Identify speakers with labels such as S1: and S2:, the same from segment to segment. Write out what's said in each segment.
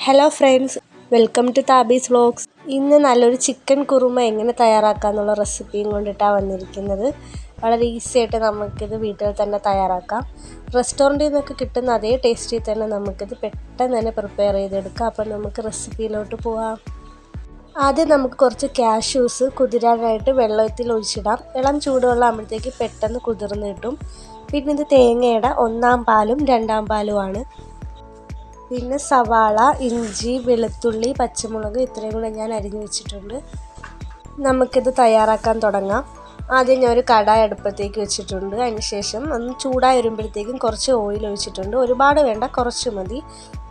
S1: Hello friends, welcome to Thabi's vlogs. ഇന്ന് നല്ലൊരു chicken kurma എങ്ങനെ തയ്യാറാക്കാമെന്നുള്ള റെസിപ്പിയും കൊണ്ടിട്ടാണ് വന്നിരിക്കുന്നത്. വളരെ ഈസി ആയിട്ട് നമുക്കിത് വീട്ടിൽ തന്നെ തയ്യാറാക്കാം. റെസ്റ്റോറൻറ്റിൽ നിന്നൊക്കെ കിട്ടുന്ന അതേ ടേസ്റ്റിൽ തന്നെ നമുക്കിത് പെട്ടെന്ന് തന്നെ പ്രിപ്പയർ ചെയ്തെടുക്കാം. അപ്പോൾ നമുക്ക് റെസിപ്പിയിലോട്ട് പോവാം. ആദ്യം നമുക്ക് കുറച്ച് കാഷ്യൂസ് കുതിരാനായിട്ട് വെള്ളത്തിൽ ഒഴിച്ചിടാം. ഇളം ചൂടുവെള്ളം ആകുമ്പോഴത്തേക്ക് പെട്ടെന്ന് കുതിർന്ന് കിട്ടും. പിന്നെ ഇത് തേങ്ങയുടെ 1-ാം പാലും 2-ാം പാലുമാണ്. പിന്നെ സവാള, ഇഞ്ചി, വെളുത്തുള്ളി, പച്ചമുളക് ഇത്രയും കൂടെ ഞാൻ അരിഞ്ഞു വെച്ചിട്ടുണ്ട്. നമുക്കിത് തയ്യാറാക്കാൻ തുടങ്ങാം. ആദ്യം ഞാൻ ഒരു കടായി അടുപ്പത്തേക്ക് വെച്ചിട്ടുണ്ട്. അതിനുശേഷം ഒന്ന് ചൂടായി വരുമ്പോഴത്തേക്കും കുറച്ച് ഓയിൽ ഒഴിച്ചിട്ടുണ്ട്. ഒരുപാട് വേണ്ട, കുറച്ച് മതി.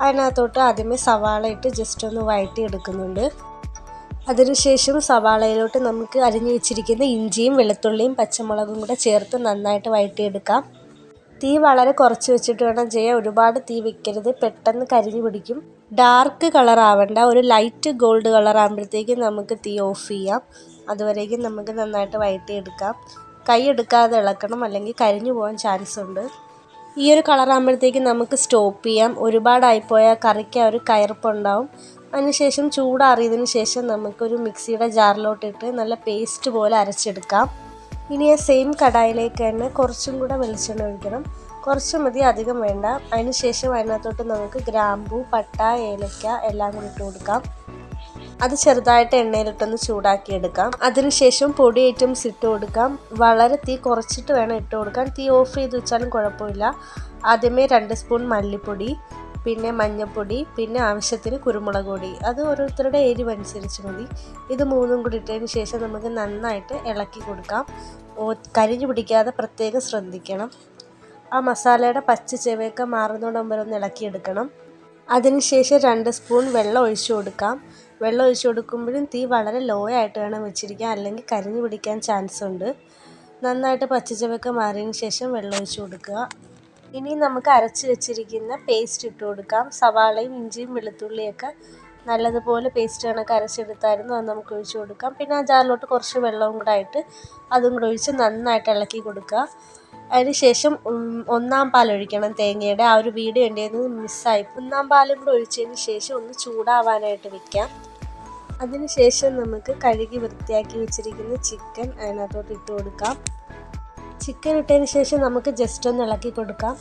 S1: അതിനകത്തോട്ട് ആദ്യമേ സവാള ഇട്ട് ജസ്റ്റ് ഒന്ന് വഴറ്റി എടുക്കുന്നുണ്ട്. അതിനുശേഷം സവാളയിലോട്ട് നമുക്ക് അരിഞ്ഞു വെച്ചിരിക്കുന്ന ഇഞ്ചിയും വെളുത്തുള്ളിയും പച്ചമുളകും കൂടെ ചേർത്ത് നന്നായിട്ട് വഴറ്റിയെടുക്കാം. തീ വളരെ കുറച്ച് വെച്ചിട്ട് വേണം ചെയ്യാൻ. ഒരുപാട് തീ വെക്കരുത്, പെട്ടെന്ന് കരിഞ്ഞു പിടിക്കും. ഡാർക്ക് കളർ ആവണ്ട, ഒരു ലൈറ്റ് ഗോൾഡ് കളർ ആകുമ്പോഴത്തേക്കും നമുക്ക് തീ ഓഫ് ചെയ്യാം. അതുവരേക്കും നമുക്ക് നന്നായിട്ട് വഴറ്റിയെടുക്കാം. കൈ എടുക്കാതെ ഇളക്കണം, അല്ലെങ്കിൽ കരിഞ്ഞു പോകാൻ ചാൻസ് ഉണ്ട്. ഈ ഒരു കളർ ആകുമ്പോഴത്തേക്കും നമുക്ക് സ്റ്റോപ്പ് ചെയ്യാം. ഒരുപാടായിപ്പോയാൽ കറിക്ക് ഒരു കയർപ്പുണ്ടാവും. അതിനുശേഷം ചൂടാറിയതിന് ശേഷം നമുക്കൊരു മിക്സിയുടെ ജാറിലോട്ടിട്ട് നല്ല പേസ്റ്റ് പോലെ അരച്ചെടുക്കാം. ഇനി ആ സെയിം കടായിലേക്ക് തന്നെ കുറച്ചും കൂടെ വെളിച്ചെണ്ണ ഒഴിക്കണം. കുറച്ച് മതി, അധികം വേണ്ട. അതിനുശേഷം അതിനകത്തോട്ട് നമുക്ക് ഗ്രാമ്പൂ, പട്ട, ഏലക്ക എല്ലാം കൂടി ഇട്ട് കൊടുക്കാം. അത് ചെറുതായിട്ട് എണ്ണയിലിട്ടൊന്ന് ചൂടാക്കിയെടുക്കാം. അതിനുശേഷം പൊടി ഐറ്റംസ് ഇട്ട് കൊടുക്കാം. വളരെ തീ കുറച്ചിട്ട് വേണം ഇട്ട് കൊടുക്കാൻ. തീ ഓഫ് ചെയ്ത് വെച്ചാലും കുഴപ്പമില്ല. ആദ്യമേ 2 സ്പൂൺ മല്ലിപ്പൊടി, പിന്നെ മഞ്ഞൾപ്പൊടി, പിന്നെ ആവശ്യത്തിന് കുരുമുളക് പൊടി. അത് ഓരോരുത്തരുടെ എരിവ് അനുസരിച്ച് മതി. ഇത് 3ഉം കൂടി ഇട്ടതിന് ശേഷം നമുക്ക് നന്നായിട്ട് ഇളക്കി കൊടുക്കാം. കരിഞ്ഞു പിടിക്കാതെ പ്രത്യേകം ശ്രദ്ധിക്കണം. ആ മസാലയുടെ പച്ച ചുവയൊക്കെ മാറുന്നോടം വരെ ഒന്ന് ഇളക്കിയെടുക്കണം. അതിനുശേഷം 2 സ്പൂൺ വെള്ളം ഒഴിച്ചു കൊടുക്കാം. വെള്ളം ഒഴിച്ചു കൊടുക്കുമ്പോഴും തീ വളരെ ലോ ആയിട്ട് വേണം വെച്ചിരിക്കാൻ, അല്ലെങ്കിൽ കരിഞ്ഞു പിടിക്കാൻ ചാൻസ് ഉണ്ട്. നന്നായിട്ട് പച്ച ചുവയൊക്കെ മാറിയതിന് ശേഷം വെള്ളം ഒഴിച്ചു കൊടുക്കുക. ഇനി നമുക്ക് അരച്ച് വെച്ചിരിക്കുന്ന പേസ്റ്റ് ഇട്ട് കൊടുക്കാം. സവാളയും ഇഞ്ചിയും വെളുത്തുള്ളിയൊക്കെ നല്ലതുപോലെ പേസ്റ്റ് കണക്ക് അരച്ചെടുത്തായിരുന്നു. അത് നമുക്ക് ഒഴിച്ച് കൊടുക്കാം. പിന്നെ ആ ജാറിലോട്ട് കുറച്ച് വെള്ളവും കൂടെ ആയിട്ട് അതും കൂടെ ഒഴിച്ച് നന്നായിട്ട് ഇളക്കി കൊടുക്കുക. അതിനുശേഷം 1-ാം പാൽ ഒഴിക്കണം. തേങ്ങയുടെ ആ ഒരു വീഡിയോ എൻ്റെ മിസ്സായി. 1-ാം പാലും കൂടെ ഒഴിച്ചതിന് ശേഷം ഒന്ന് ചൂടാവാനായിട്ട് വെക്കാം. അതിനുശേഷം നമുക്ക് കഴുകി വൃത്തിയാക്കി വെച്ചിരിക്കുന്ന ചിക്കൻ അതിനകത്തോട്ട് ഇട്ട് കൊടുക്കാം. ചിക്കൻ ഇട്ടതിന് ശേഷം നമുക്ക് ജസ്റ്റ് ഒന്ന് ഇളക്കി കൊടുക്കാം.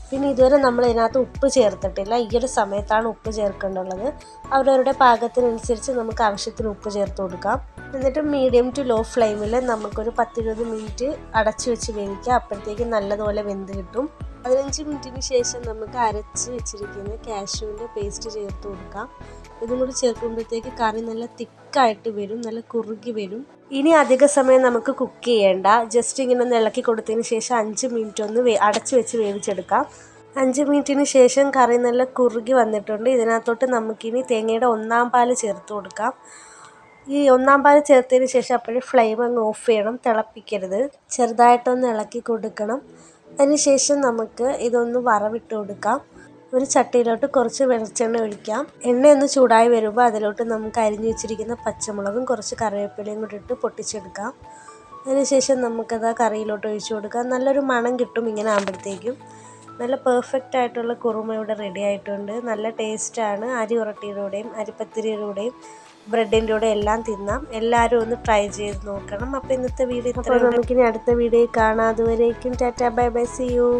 S1: പിന്നെ ഇതുവരെ നമ്മൾ ഇതിനകത്ത് ഉപ്പ് ചേർത്തിട്ടില്ല. ഈ ഒരു സമയത്താണ് ഉപ്പ് ചേർക്കേണ്ടുള്ളത്. അവരവരുടെ പാകത്തിനനുസരിച്ച് നമുക്ക് ആവശ്യത്തിന് ഉപ്പ് ചേർത്ത് കൊടുക്കാം. എന്നിട്ട് മീഡിയം ടു ലോ ഫ്ലെയിമിൽ നമുക്കൊരു 10-20 മിനിറ്റ് അടച്ചു വെച്ച് വേവിക്കാം. അപ്പോഴത്തേക്കും നല്ലതുപോലെ വെന്ത് കിട്ടും. 15 മിനിറ്റിന് ശേഷം നമുക്ക് അരച്ച് വെച്ചിരിക്കുന്ന കാഷ്യൂവിൻ്റെ പേസ്റ്റ് ചേർത്ത് കൊടുക്കാം. ഇതും കൂടി ചേർക്കുമ്പോഴത്തേക്ക് കറി നല്ല തിക്കായിട്ട് വരും, നല്ല കുറുകി വരും. ഇനി അധിക സമയം നമുക്ക് കുക്ക് ചെയ്യേണ്ട. ജസ്റ്റ് ഇങ്ങനെ ഒന്ന് ഇളക്കി കൊടുത്തതിന് ശേഷം 5 മിനിറ്റ് ഒന്ന് അടച്ചു വെച്ച് വേവിച്ചെടുക്കാം. 5 മിനിറ്റിന് ശേഷം കറി നല്ല കുറുകി വന്നിട്ടുണ്ട്. ഇതിനകത്തോട്ട് നമുക്കിനി തേങ്ങയുടെ 1-ാം പാല് ചേർത്ത് കൊടുക്കാം. ഈ 1-ാം പാല് ചേർത്തതിന് ശേഷം അപ്പോഴും ഫ്ലെയിം അങ്ങ് ഓഫ് ചെയ്യണം, തിളപ്പിക്കരുത്. ചെറുതായിട്ടൊന്ന് ഇളക്കി കൊടുക്കണം. അതിനുശേഷം നമുക്ക് ഇതൊന്ന് വറവിട്ട് കൊടുക്കാം. ഒരു ചട്ടിയിലോട്ട് കുറച്ച് വെളിച്ചെണ്ണ ഒഴിക്കാം. എണ്ണയൊന്ന് ചൂടായി വരുമ്പോൾ അതിലോട്ട് നമുക്ക് അരിഞ്ഞു വെച്ചിരിക്കുന്ന പച്ചമുളകും കുറച്ച് കറിവേപ്പിലയും കൂടി ഇട്ട് പൊട്ടിച്ചെടുക്കാം. അതിനുശേഷം നമുക്കത് ആ കറിയിലോട്ട് ഒഴിച്ചു കൊടുക്കാം. നല്ലൊരു മണം കിട്ടും ഇങ്ങനെ ആകുമ്പോഴത്തേക്കും. നല്ല പെർഫെക്റ്റ് ആയിട്ടുള്ള കുറുമ ഇവിടെ റെഡി ആയിട്ടുണ്ട്. നല്ല ടേസ്റ്റാണ്. അരി ഉറട്ടിയുടെ കൂടെയും അരിപ്പത്തിരിയുടെ കൂടെയും ബ്രെഡിൻ്റെ കൂടെ എല്ലാം തിന്നാം. എല്ലാവരും ഒന്ന് ട്രൈ ചെയ്ത് നോക്കണം. അപ്പോൾ ഇന്നത്തെ വീഡിയോ നമുക്കിനി അടുത്ത വീഡിയോയിൽ കാണാം. അതുവരേക്കും tata, bye bye, see U.